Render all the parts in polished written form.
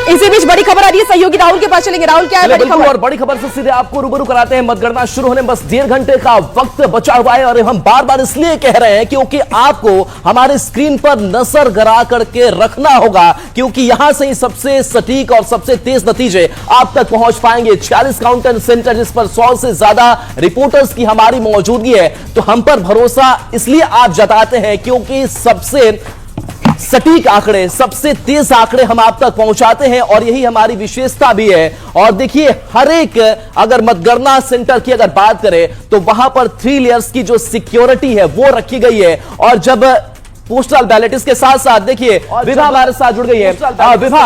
इसी बीच बड़ी खबर आ रही है, सहयोगी राहुल के पास चलेंगे। राहुल, क्या है बड़ी खबर? और बड़ी खबर से सीधे आपको रूबरू कराते हैं। मतगणना शुरू होने बस 1.5 घंटे का वक्त बचा हुआ है और हम बार बार इसलिए कह रहे हैं क्योंकि आपको हमारे स्क्रीन पर नजर गड़ा करके रखना होगा, क्योंकि यहां से ही सबसे सटीक और सबसे तेज नतीजे आप तक पहुंच पाएंगे। 40 काउंटिंग सेंटर जिस पर 100 से ज्यादा रिपोर्टर्स की हमारी मौजूदगी है, तो हम पर भरोसा इसलिए आप जताते हैं क्योंकि सबसे सटीक आंकड़े, सबसे तेज आंकड़े हम आप तक पहुंचाते हैं और यही हमारी विशेषता भी है। और देखिए, हर एक अगर मतगणना सेंटर की अगर बात करें तो वहां पर 3 लेयर्स की जो सिक्योरिटी है वो रखी गई है। और जब पोस्टल बैलेट, इसके साथ साथ देखिए विभा हमारे साथ जुड़ गई है। विभा,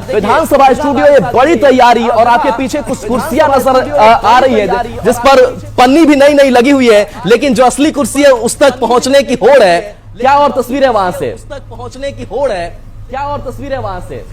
विधानसभा स्टूडियो ये बड़ी तैयारी और आपके पीछे कुछ कुर्सियां नजर आ रही है जिस पर पन्नी भी नई नई लगी हुई है, लेकिन जो असली कुर्सी है उस तक पहुंचने की होड़ है। क्या और तस्वीरें वहां से उस तक पहुंचने की होड़ है, क्या और तस्वीरें वहां से?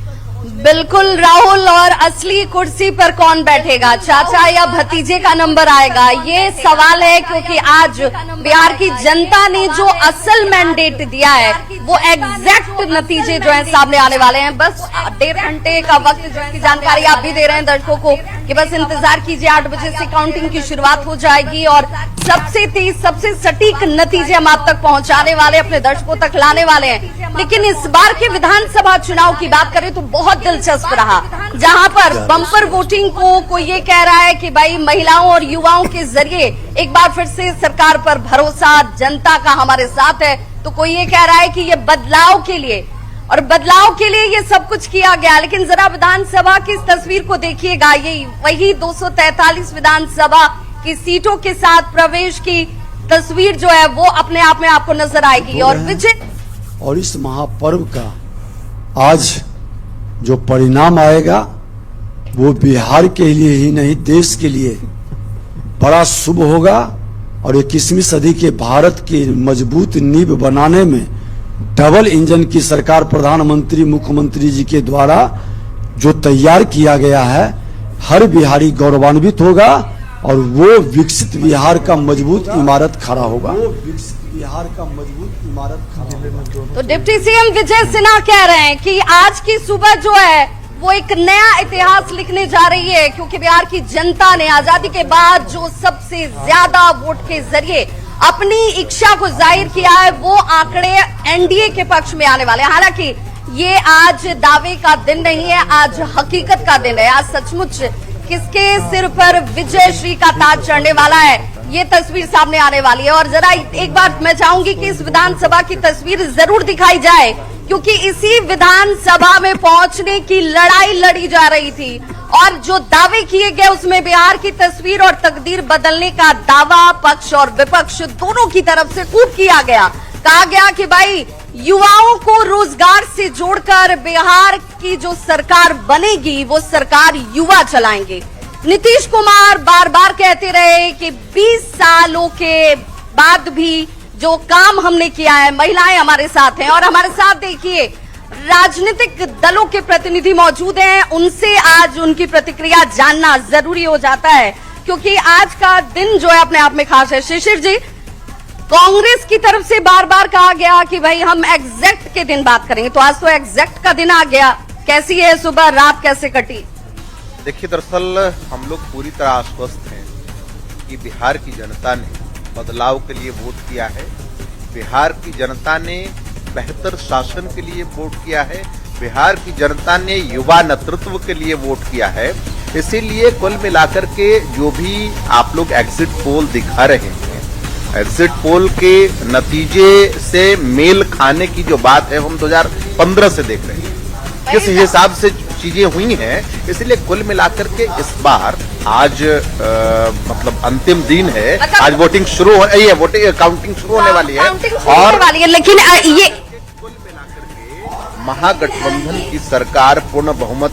बिल्कुल राहुल, और असली कुर्सी पर कौन बैठेगा, चाचा या भतीजे का नंबर आएगा, ये सवाल है। क्योंकि आज बिहार की जनता ने जो असल मैंडेट दिया है वो एग्जैक्ट नतीजे जो है सामने आने वाले हैं। बस 1.5 घंटे का वक्त जो है जानकारी आप भी दे रहे हैं दर्शकों को कि बस इंतजार कीजिए, 8 बजे से काउंटिंग की शुरुआत हो जाएगी और सबसे तेज, सबसे सटीक नतीजे हम आप तक पहुंचाने वाले, अपने दर्शकों तक लाने वाले हैं। लेकिन इस बार के विधानसभा चुनाव की बात करें तो बहुत दिलचस्प रहा, जहां पर बम्पर वोटिंग को कोई ये कह रहा है कि भाई महिलाओं और युवाओं के जरिए एक बार फिर से सरकार पर भरोसा, जनता का हमारे साथ है, तो कोई ये कह रहा है कि ये बदलाव के लिए, और बदलाव के लिए ये सब कुछ किया गया। लेकिन जरा विधानसभा की इस तस्वीर को देखिएगा, ये वही 243 विधानसभा की सीटों के साथ प्रवेश की तस्वीर जो है वो अपने आप में आपको नजर आएगी। और विजय, और इस महापर्व का आज जो परिणाम आएगा वो बिहार के लिए ही नहीं, देश के लिए बड़ा शुभ होगा। और 21वीं सदी के भारत की मजबूत नींव बनाने में डबल इंजन की सरकार, प्रधानमंत्री मुख्यमंत्री जी के द्वारा जो तैयार किया गया है, हर बिहारी गौरवान्वित होगा और वो विकसित बिहार का मजबूत इमारत खड़ा होगा। बिहार का मजबूत इमारत खड़ा होगा। तो डिप्टी सीएम विजय सिन्हा कह रहे हैं कि आज की सुबह जो है वो एक नया इतिहास लिखने जा रही है, क्योंकि बिहार की जनता ने आजादी के बाद जो सबसे ज्यादा वोट के जरिए अपनी इच्छा को जाहिर किया है, वो आंकड़े एनडीए के पक्ष में आने वाले हैं। हालांकि ये आज दावे का दिन नहीं है, आज हकीकत का दिन है। आज सचमुच किसके सिर पर विजय श्री का ताज चढ़ने वाला है, ये तस्वीर सामने आने वाली है। और जरा एक बार मैं चाहूंगी कि इस विधानसभा की तस्वीर जरूर दिखाई जाए, क्योंकि इसी विधानसभा में पहुंचने की लड़ाई लड़ी जा रही थी और जो दावे किए गए उसमें बिहार की तस्वीर और तकदीर बदलने का दावा पक्ष और विपक्ष दोनों की तरफ से खूब किया गया। कहा गया कि भाई युवाओं को रोजगार से जोड़कर बिहार की जो सरकार बनेगी वो सरकार युवा चलाएंगे। नीतीश कुमार बार बार कहते रहे कि 20 सालों के बाद भी जो काम हमने किया है, महिलाएं हमारे साथ हैं। और हमारे साथ देखिए राजनीतिक दलों के प्रतिनिधि मौजूद हैं, उनसे आज उनकी प्रतिक्रिया जानना जरूरी हो जाता है, क्योंकि आज का दिन जो है अपने आप में खास है। शिशिर जी, कांग्रेस की तरफ से बार बार कहा गया कि भाई हम एग्जैक्ट के दिन बात करेंगे, तो आज तो एग्जैक्ट का दिन आ गया। कैसी है सुबह, रात कैसे कटी? देखिए, दरअसल हम लोग पूरी तरह आश्वस्त हैं कि बिहार की जनता ने बदलाव के लिए वोट किया है, बिहार की जनता ने बेहतर शासन के लिए वोट किया है, बिहार की जनता ने युवा नेतृत्व के लिए वोट किया है। इसीलिए कुल मिलाकर के जो भी आप लोग एग्जिट पोल दिखा रहे हैं, एग्जिट पोल के नतीजे से मेल खाने की जो बात है हम 2015 से देख रहे हैं किस हिसाब से चीजें हुई हैं। इसलिए कुल मिलाकर के इस बार आज मतलब अंतिम दिन है, आज वोटिंग शुरू हो रही है, वोटिंग काउंटिंग शुरू होने वाली है और लेकिन ये कुल मिलाकर के महागठबंधन की सरकार पूर्ण बहुमत